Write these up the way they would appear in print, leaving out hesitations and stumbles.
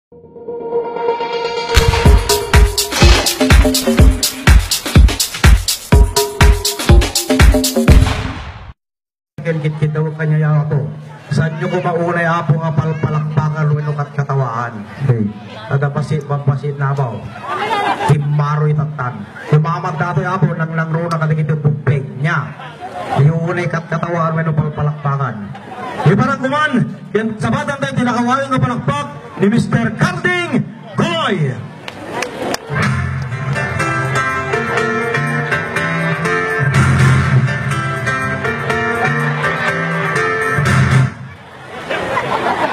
Kit-kit daw kanya ya ako. Saan nyo ko maunay apo nga palpalakpakan luwino kat katawaan. Ada pasit na ba? Timaroy tatan. Kumamag dato apo nang runa katikit yung bubeg niya. Iunay kat katawaan luwino palpalakpakan. Ibarang kuman, yan sabatan tayo tinakawalin ng palakpak ni Mr. Carding Goy.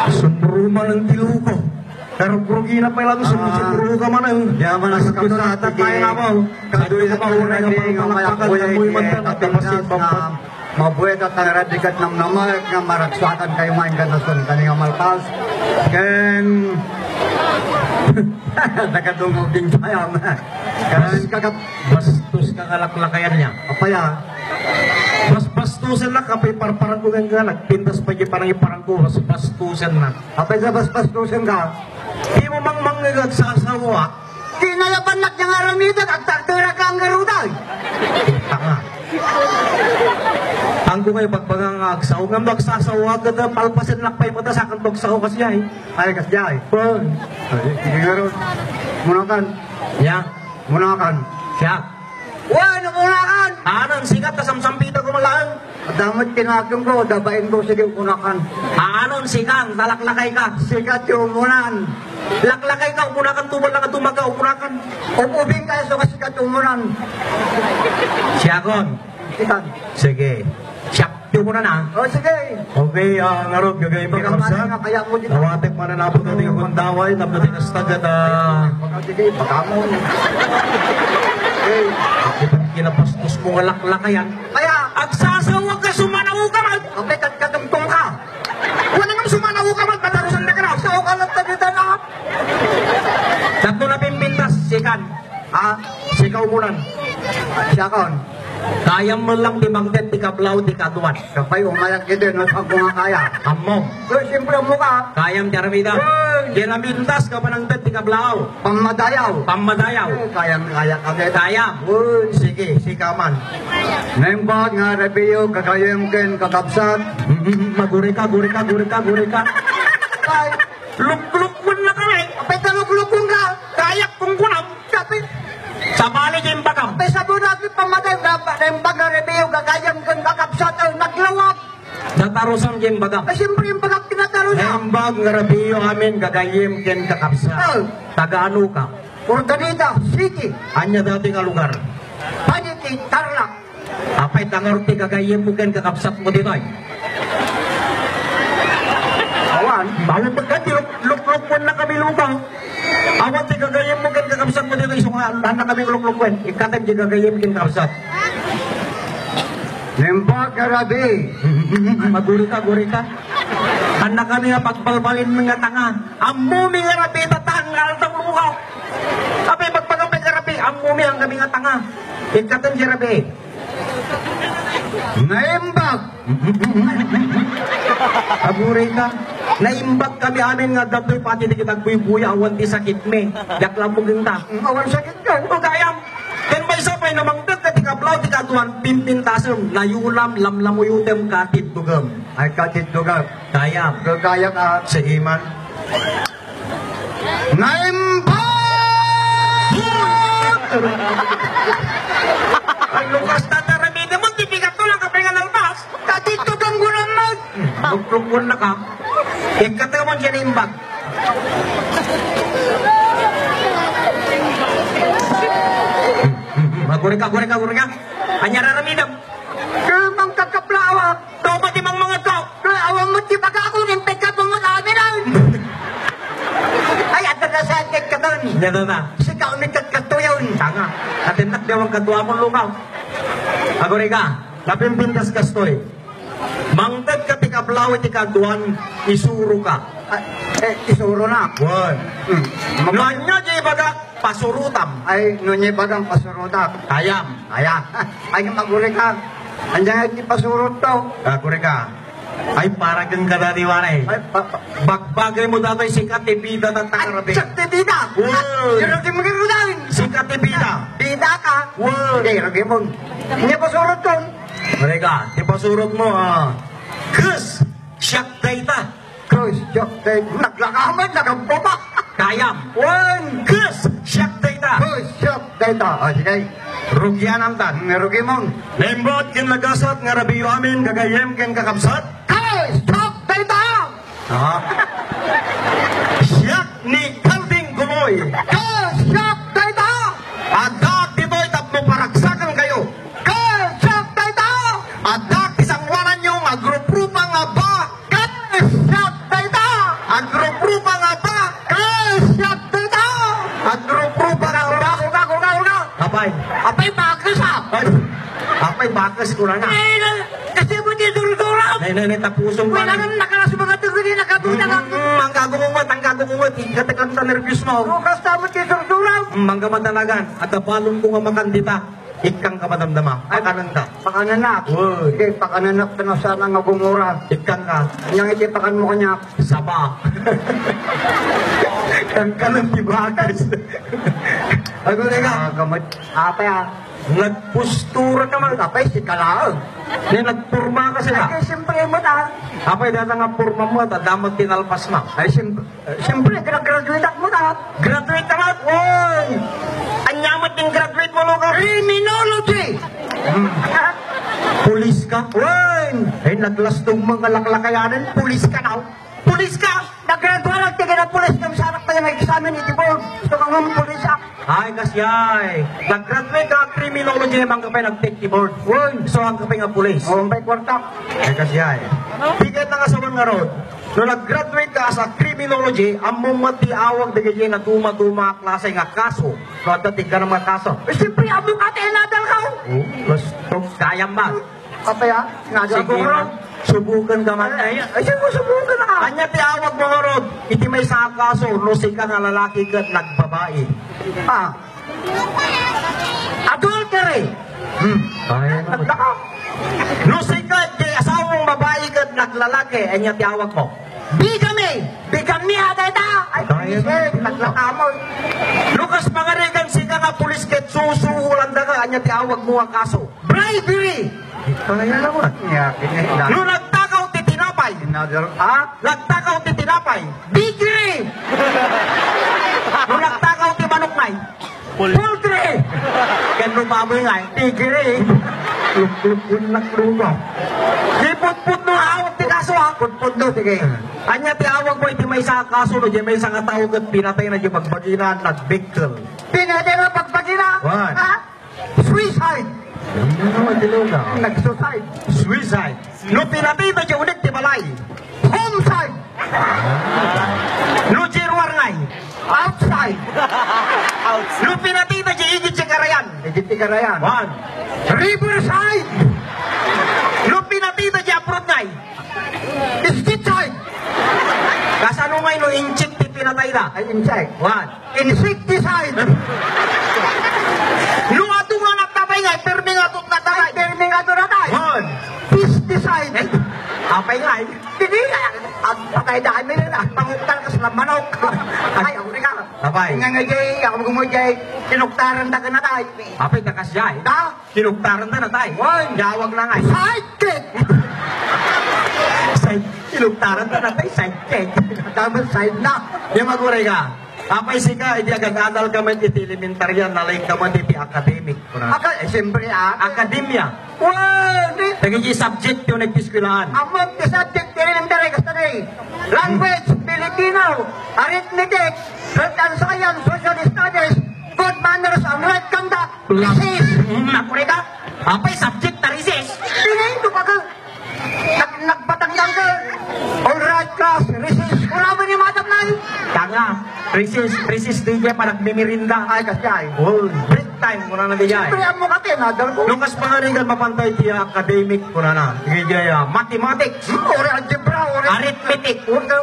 Sunduro man ang tilo ko. Pero kurugi na pa lang sunduro ka man ang yaman na sa kasata tayo na mo. Kadoy na paunay ng palakpakan ng muy mantan at masin pampag. Mabuhay at ang radikat ng namal nga maragsakan kayo main ganason kaning malpas ken nakadungog din tayo kanan kakap Bastos ka kalaklakayan niya. apaya Bas-bastusan na kapay parang ko nga nagpintas pa yung parang iparang ko. Bas-bastusan na. apay sa baspastusan ka Di mo mang mangagag sa asawa. kinalaban nak yang aramitan at taktura ka ang garuday Tanga. Ang ko kayo pagpagangagsaw nga magsasawa ka na palpasin lakpay mo ta sa akin pagsaw kasi ay. ay kasjay Oh. sige garud munakan Ya. munakan Siya. wala munakan Anong sikat na samsampita ko malaan. damot kinakong ko dabain ko sige munakan Anong sikat, nalaklakay ka. sikat yung munan Laklakay ka, umunakan tubal na ka tumaga, umunakan. upubing kayo sa kasikat yung munan Siya kon. sikat Sige. Siya. Yung muna na. oh sige Okay, narog, gagawin pa Pagkamali kapsa. nga kaya mo dito. Tawatik man na napot natin ang kundaway, tapos natin nastagad Sige, pagkamon. kinapastos mo nga laklakayan. Kaya, At sasawag ka, sumanaw ka man! kapit at katungtong ka. Wala nang sumanaw ka man, patarusan na ka na! Sa ukalat na dito na. Tatlo na pimpintas, sikan. Sikaw munan. Siya kon. Kaya mo lang timangtet, tikablaw, tikaduan. Kapay umayak kita, no sa bunga kaya. Ammo. So, siyempre mo ka. Kayam tiaramida. Kinamintas ka pa ng tet, tikablaw. Pamadayaw. Pamadayaw. Kaya ka kita. Kaya. Sige, sikaman. Nembag nga rebiyo, kakayem ken kakabsat. Maguri ka. Ay, Luk-lukun na kami. kapit na luglukong ka. Kayak kung kunam. Kapit. Sa bali yung bagam. Kapit sa bunagi pamaday. Nembag nga rebiyo, kakayem ken kakabsat. Ay, naglawag. Natarusang yung bagam. Ay, siyempre yung pagkak tinataro niya. Hembag nga rabiyo amin gagayim ken kakapsa. Taga-ano ka? Ordanita, City, Anya dati nga lugar. Paniti, Tarlac. Apay tangarti gagayim mo ken kakapsat mo dito ay. Awan, Bawa pagkati luk-lukun na kami lugaw. Awan ti gagayim mo ken kakapsat mo dito isong na kami luk-lukun. Ikatem ti gagayim ken kakapsat. Nembag Karabi, Maguri ka. Anak kami nga pagbalbalin mga tanga. Amumi nga rabi tatangal tang lugaw. Apay pagpagapay ka rabi, amumi ang kami nga tanga. Ikatem ti rabi. Nembag, Aguri ka. Naimbag kami amin nga datoy pati di kitag buy-buya awan ti sakit me. Yaklam mo ginta. awan sakit ka. O kayam. Ken may sapay na mangdet ka tikablaw ti katuan pimpintasem layulam lamlamuyutem katit dugem. Ay katit dugat, Kayam. gagaya ka. Sa iman. Nembag! Ay lukas tataramide mo tipigat to lang kapay nga nalpas. Katit dugang gulang mag! Luklukun na ka. Ikataw mo dyan imbag. Maguri ka. Anya raramidam. Kamang kakaplawak, Tao pati mang mga tao. awang mo ti baka ako nimpit ka pong mag-amiran. Ay, at nagkasakit ka doon. Dito na. Sikaw ni kakatuyon. Tanga. Atintak diwang kadwa mong lukaw. Aguri ka. Napimpintas kastoy. Mangtad ka tikablaw iti kaduan isuro ka. Isuro na. Wan. Nanya di baga pasurutam. Ay, nunyi bagang pasurutak. Kayam. Aya, ay maguri ka. Andiyan di pasurot to. Aguri ka. Ay, para kang kadaniwan eh. Ay, Bagbagay mo dato'y sikat ni Bida ng Takarabi. sakti bida. Wow. Sino di magiging Sikat ni Bida. bida ka. Wow. Hindi, ragi mo. Hindi pa surot ko. Mereka, tipasurot mo Kus, siyak data. Kus, sakti. Naglakaman, nagambaba. Kayam. One. Kus, siyak data. Kus, sakti. O, sige. Rugyan ang tan. Ragi mo. Nembot kin nagasat nga rabiyo amin kagayem kin kakabsat. Kus, sakti. Siyak ni Kalding Gumoy. Kus, sakti. Adak dito'y tapno paragsakan kayo. Kus, sakti. Adak isang waran yung agrup-rupa nga ba. Kus, sakti. Agrup-rupa nga ba. Kus, sakti. Agrup-rupa nga ba. Uga. Apay. Apay bakas ha. Apay bakas ko na na. Kasi mo di duro-duro. Nay, tapusong Wala pa. nang nakalas mga tuguli nakatunan ang Ang gagawin. Ikatakang sa nervyos mo. bukas tamo di duro-duro. Mangga matanagan. At balon ko nga makandita. Ikang kamadamdama. Ay, kanan ka. Pakananak. Uy. Sige, pakananak ka na sana nga gumura. Ikang ka. Yang iti pakan mo kanya. Saba. Kang kanan tibagas. Ako na nga. Gamot. Apay ha. Nagpostura ka man. Apay si Kalaog. Ni nagpurma ka sila. Ay, siyempre mo ta. Apay data nga purma mo at damag tinalpas mo. Ay, siyempre, graduate mo ta. Graduate ka man. Oy! Anyamat yung graduate mo lo ka. Criminology. Pulis ka. Oy! Ay, naglastong mga laklakayanan. Pulis ka na. Pulis ka. Nag-graduate lang tiga na pulis. Kami sarak tayo ng examen iti po. Gusto kang mga pulis ha. Ay, kasyay. Nag-graduate ka criminology naman ka pa nag-take keyboard. Oy! So, ang kapay nga pulis. O, may kwarta. Ay, kasyay. Tiket na nga sa mga road. Nung nag-graduate ka sa criminology, ang mumati awag na ganyan na tuma-tuma klase nga kaso. No, at dating ka ng mga kaso. Eh, siyempre, amo ka tayo nadal ka. Oh, gusto kayang ba? Apay ha. Nadal ko Sige, ron. subukan ka man. Ay, Ay, siyempre, subukan na. kanya ti awag mga road. Iti may sa kaso, lusi ka nga lalaki ka at nagbabae. Ah. Adultery. Kaya naman. Naka. Lusi ka, di asawang babae ka at naglalaki. Ay, niya ti awag mo. Bigamy. Bigamy ha tayo. Ay, Kaya sige, naman. naglakamol. Lukas mga regan ka nga pulis ket susuhulan da ka. Anya ti awag mo ang kaso. Bribery. Kaya naman. Nung nagtakaw ti tinapay. Ha? Nagtakaw ti tinapay. Biggery. Nung nagtakaw ti manoknay. Poultry. Kan lumaboy nga. Tigre. Lup-lup naglugaw. Di put-put no awag ti kaso ha. Put do, sige. Anya ti awag mo iti may sa kaso no. Di may sa nga tao kat pinatay na di magbaginan nagbigkel. Pinatay na pagpagina. What? Ha? Suicide. Ano naman tilugaw? Nag-suicide. Suicide. No pinatay na di ulit ti balay. Homicide. No jirwar ngay. Outside. No pinatay na di igit si karayan. Legit ka na yan. One. Riverside. No pinatay na di aprot ngay. Insecticide. Kasano ngay no inchik ti pinatay na. Ay, insect. One. Insecticide. No ato nga natabay ngay. Permi nga ato Ay, natabay. terming ato na tayo. One. Pesticide. Apay ngay. Hindi, ang patay dahil mo yun, ang panguktal ka sa manok. Ay, ako rin ka. Apay. Nga nga jay, ako magumujay, sinuktaran da ka na tayo. Apay takasya eh. Da? Kinuktaran na tayo. One. Yawag na ngay. Sidekick! Kinuktaran na tayo. Sidekick. Double side na. Yung maguray ka. Apay sika, hindi agad adal ka man iti elementaryan, nalain ka man iti academic. Eh, siyempre Akademya. Well, Naging subject yung nagpiskulahan. among the subject din ng taray kasi taray. Language, Filipino, arithmetic, health and science, social studies, good manners, and right conduct, thesis. Nakuray ka? Apay subject na recess. Tingin ko pag nagpatangyang ka. All right, class, recess. Wala ba ni Madam Nay? Tanga. Recess DJ pa nagmimirinda. Ay, kasi ay. Oh, break time muna na diyan. Siyempre, ang mukha tayo, nadal ko. Lukas pangarigan mapantay ti academic muna na. DJ mathematics, Uri algebra, uri arithmetic,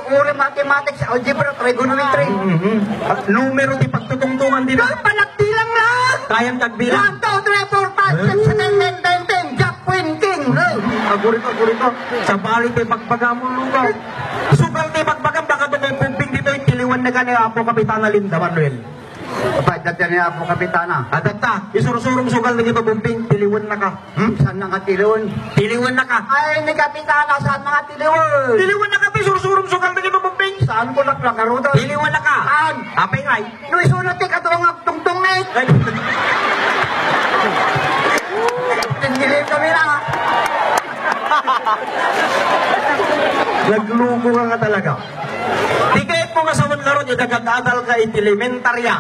uri mathematics, algebra, trigonometry. at numero di pagtutungtungan din. Ay, panagbilang lang! Kayang tagbilang. 1, 2, 3, 4, 5, 6, 7, 8, 9, 10, Jack Queen King. Gurito. Sa bali tayo pagpaga mo lugaw. Sugal tayo pagpaga, baka ito may pumping dito yung tiliwan na ganyan Apo Kapitana Linda Manuel. Kapag niya po, Kapitana. Adapta, isursurong sugal na ito pumping, tiliwan na ka. Saan nga tiliwan? Tiliwan na ka. Ay, ni Kapitana, saan mga tiliwan? Tiliwan na ka, isursurong sugal na ito pumping. Saan ko naklakarudo? Tiliwan na ka. Saan? Apay ngay. No, isunod ti katungap tungtungit. Ay, Tingilim kami na. naglugo ka nga talaga. Tigayit mo nga sa manlaron, yung nagkakadal ka iti elementarya.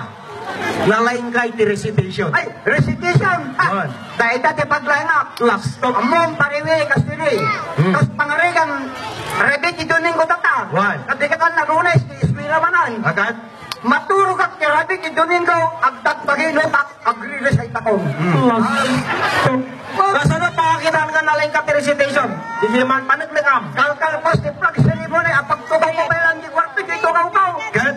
Nalain ka iti recitation. Ay, recitation. Yan. Dahil dati paglaingap. Last talk. Among pariwi kastili. Tapos pangarigan, rebit idunin ko tata. Wan. Kadikatan na lunes, iswira manan. Agad? Maturo ka kirabit idunin ko, agdat bagino tak, agri-recite ako. Kasi na pakitaan ka nalain ka iti recitation. Hindi man panaglikam. Kalkal pas di flag ceremony, apagtubaw mo ba lang di kwarto, dito ka upaw. Agad?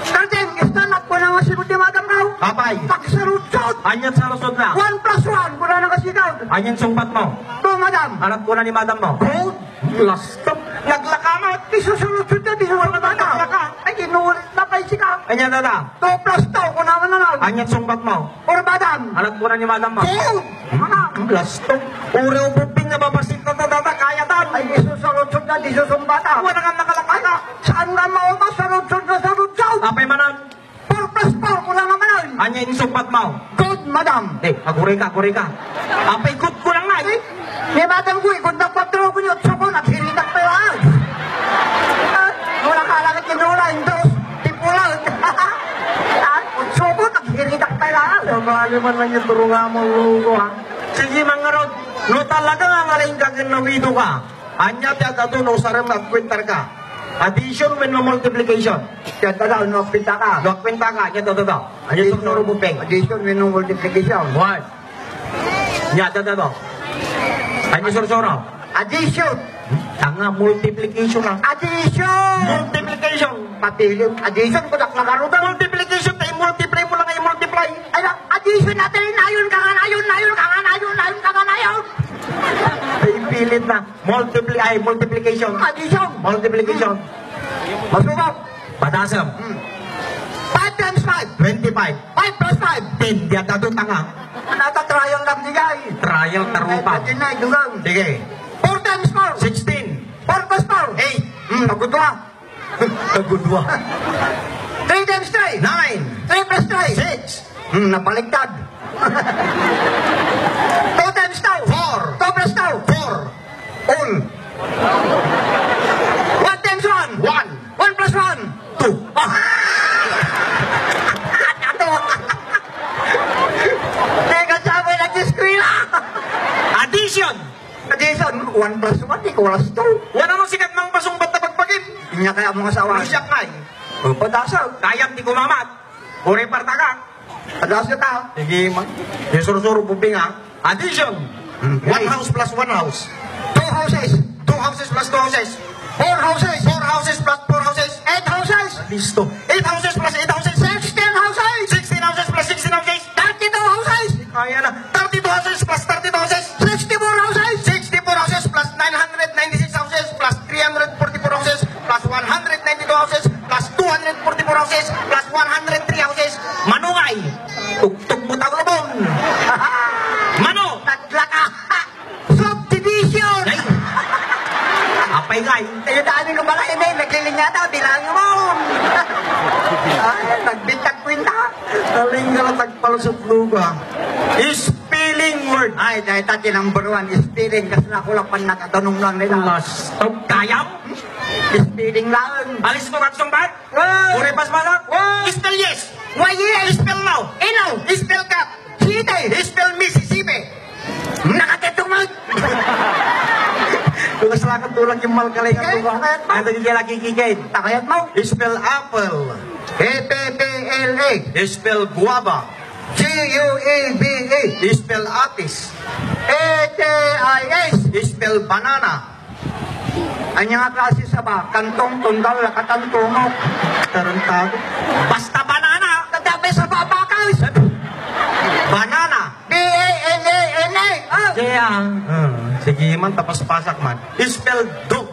Kardim, istanap ko na nga sinunod yung madam raw. Kapay. Pagsarutsot. Anyan sa lusod na. 1+1, kuna na kasigaw. Anyan sumpat mo. To, madam. Anak ko na ni madam mo. Gold. Last talk. Naglakamat. Isusunod na, isusunod na bata. Ay, inuulit na pa yung sikaw. Anyan dada. 2+2, kuna na na. Anyan sumpat mo. Or madam. Anak ko na ni madam mo. Gold. Madam. Last talk. Uri upuping na babasit na dada. Kaya tan. Ay, isusunod na, isusunod bata. Wala kang nakalakata. Saan nga mauma, sarod-sod na sarod-sod. Apay manan. 4+4, kuna nga manan. Anyan sumpat mo. Good, madam. Aguri ka. Apay good ko lang nga. Ay, may madam ko, kung nagpatro ko niyo, tsoko, naghiritak pa yun. Wala ka lang kinula, indos, tipulang. Tsoko, naghiritak pa yun. Sabali man lang yung turunga mo lugo ha. Sige mga rod. No talaga nga ngaling kaganawido ka. Anya tiya dato no sarang nagkwintar ka. Addition when no multiplication. Kaya daw, no, pinta ka. Nagkwinta ka. Nya dato. Anya itong narubupeng. Addition, minong multiplication. One. Nya dato. Anya sursuro. Addition. Tanga multiplication lang. Addition. Multiplication. Patilim. Addition, kudak na karutan. Multiplication. I-multiply mo lang i-multiply. Ay, addition natin, nayon ka nga, nayon ka nga, nayon. Pilit na. Multiplication. Addition. Multiplication. Masubok. Patasam. 5 times 5. 25. 5 plus 5. 10. Diyan dato tanga. Natatrial lang digay. Trial tarupan. Ay, na, dugang. Sige. 4 times 4. 16. 4 plus 4. 8. Nagudwa. Nagudwa. 3 times 3. 9. 3 plus 3. 6. Napaligtad. 2 times 2. 4. 2 plus 2. 4. All. 1 times 1. 1. 1 plus 1. 2. Ato. Teka, sabi nag-diskwila. Addition. Addition, 1 plus 1 equals 2. Wala nang sikat ng pasungbat na pagpagin. Inya kaya mga asawa. Isyak ngay. Padasaw. Kayang di kumamat. Uri parta ka. Padasaw ta. Sige, man. Yung sursuro bubing ha. Addition. Okay. 1 house plus 1 house. 2 houses. 2 houses plus 2 houses. 4 houses. 4 houses plus 4 houses. 8 houses. Listo. 8 houses plus 8 houses. 16 houses. 16 houses plus 16 houses. 32 houses. Kaya na. 32 houses plus 32 houses. 64 houses. 64 houses plus 996 houses plus 344 houses plus 192 houses plus 244 houses plus 103 houses. Manungay. Tugtog mo taglubon. Mano. Taglaka. Subdivision. Ay. Apay ngay. Tayo dami ng malaki na yun. Naglilinyata. Bilangin mo. Ay, nagbintag kwinta. Taling ka lang tagpalusot luga. Spelling word. Ay, dahil tati number 1. Spelling. Kasi nakulapan nakatanong lang nila. Last. Kayam. Spelling lang. Alis ko katsong bat. Wow. Uri pas masak. Wow. Spell yes. Why yes? Spell now. Inaw. Spell cat. Site. Spell Mississippi. Nakatetong mo. Kung kasalakan tulang yung malkalay ka ito ba? Ang nagigila kikikid. Takayat mo. Spell apple. E-P-P-L-A. Spell guava. G-U-E-B-A. Spell atis. E-T-I-S. Spell banana. Anya nga klase sa ba? Kantong tundal, katantungok. Tarantado. Basta banana. Katabi sa babakas. Banana. B-A-N-A-N-A. Ah. Kaya. Sige. Sige man, tapos pasak man. Spell dog.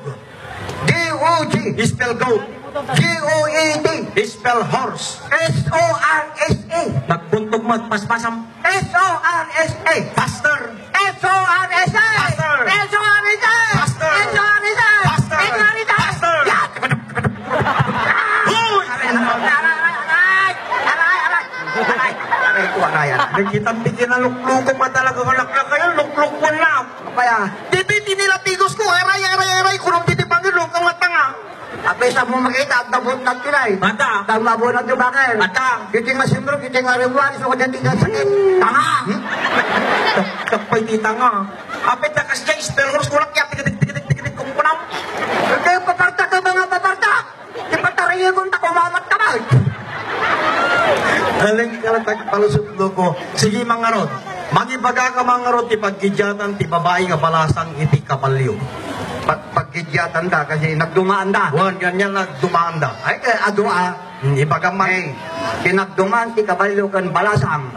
D-O-G. Spell goat. G-O-A-T. Spell horse. S-O-R-S-A. Nagbuntog mo at paspasam. S-O-R-S-A. Faster. S-O-R-S-A. Faster. S-O-R-S-A. Faster. S-O-R-S-A. Faster. S-O-R-S-A. Faster. Yak! Hoy! Aray, kuha na yan. Nagkitang bigyan na lukloko pa talaga. Anak na kayo, luklok mo na. Kaya, Dito nila tigos ko. Aray. Kurang dito pangilok ang matanga. apesa mo makita, at nabot na kinay. Mata. Tang mabot na tubakil. Mata. Kiting masimro, kiting maribuan, so kanya tinggal sakit. Tanga! Kapay tita nga. Apit na kasi dyan, spell horse ko lang kaya tigitik kung kunam. Kayo paparta ka mga paparta! Di pa tarihin kung takumamat ka ba? Aling kalatag palusot ko. Sige mga rod. Magibaga ka mga rod, ti pagkidyatan, ti babae nga balasang iti kapalyo. Pagkidyatan da, kasi nagdumaan da. Wan, ganyan na dumaan da. Ay, adua. Ibagaman. Ay, kinagdumaan ti kabalyo kan balasang.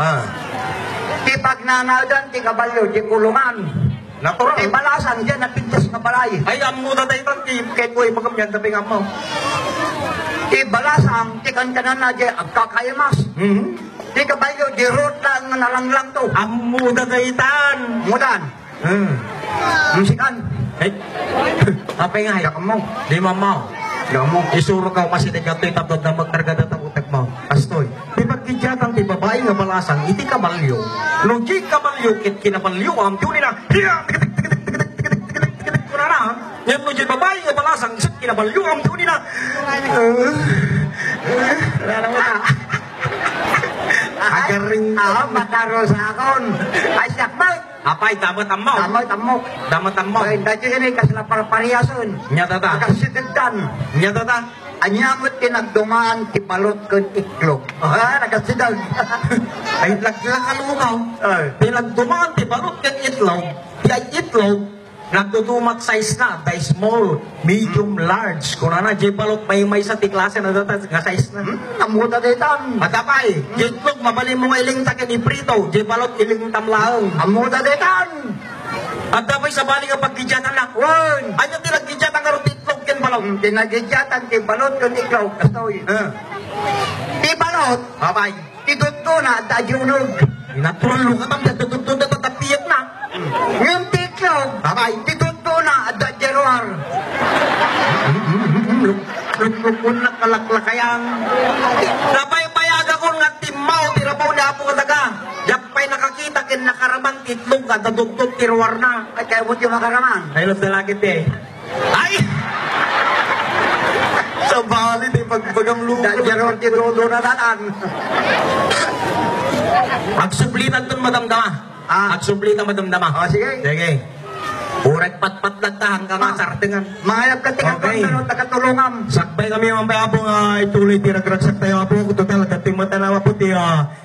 Ti pagnanadan ti kabalyo, ti kulungan. Natural. Ti balasang dyan, napintas nga balay. Ay, amo na tayo ti kahit ko ipagamyan, tabi nga mo. Ti balasang, ti kankanan na dyan, agkakayamas. Ti kabalyo, di root lang nga nalanglang to. Amo na tayo tan. Mudan. Musikan. Ay, apay nga, Yak mo. di mamaw. Yak mo. Isuro ka kasi di kato'y tapos na magkargada ng utak mo. Astoy, di pagkidyatan ti babae nga balasang, iti kabalyo. Nung di kabalyo, kit kinabalyo, ang tunin na, hiya, tikitik ko na. Yan mo di babae nga balasang, isip kinabalyo, ang tunin na. Wala mo na. Agaring. Mataro sa akon. Ay, siyak ba? Apay, damat ang mau. Tamok. Damat ang mau. Ay, dati yun kasi na parpariyason. Nyata ta. Nakasidagdan. Nyata ta. Anyamot tinagdumaan, tipalot kong iklog. Nakasidag. Ay, nagkakalukaw. Pinagdumaan, ti balot kang itlog. Di itlog, nagtutumat size na. Di small, medium, large. Kung na di balot, may sa ti klase na data nga size na. Namuta ditan. Matapay, di itlog, mabali mo nga iling takin iprito. Di balot, iling tamlaang. Namuta ditan. At tapay sa bali nga pagkidyatan na. Wan. Ano tinagkidyatan nga rin ti itlog ken balot? Tinagidyatan, tipalot kong iklog. Kastoy. Tipalot. Babay. Tituto na, dadyunog. Inatulo ka tam, natututun na tatapiyat na. Yung tiklog. Babay. Tituto na, dadyaruar. Lukun na kalaklakayang. Napay payaga ko nga timaw, tirabaw na po kataga. Yapay nakakita kin nakaramang titlog ka, dadugtog tirwar na. Ay, kaya mo yung makaramang. I love the lakit eh. Ay! Sa balit eh, pagbagang lukon. Dadyaruar, tituto na datan. Magsublitan dun madamdama. Magsublitan madamdama. O, sige. Sige. Urek pat-pat nagtahan ka nga, sartingan. Mayap ka tingnan Okay. ko, tagatulungam. Sakbay kami ang bayabong ituloy tiragragsak tayo po. Total, dating matanawa po ti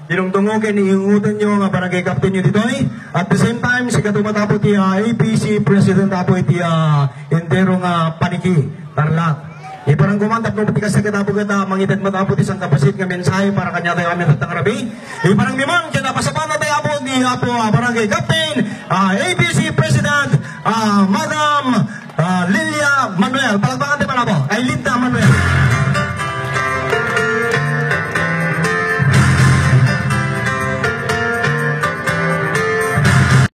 dinungdungugin, iungutan nyo nga barangay captain nyo dito eh. At the same time, si katumata po ti APC President po ti enterong paniki, Tarlac. Iparang kumantap ng patikas na katapo kita, mangitad matapot isang kapasit nga mensahe para kanya tayo kami tatang rabi. Iparang limang, kaya napasapan na tayo po ni barangay captain, APC President, Madam Lilia Manuel. Palagpakan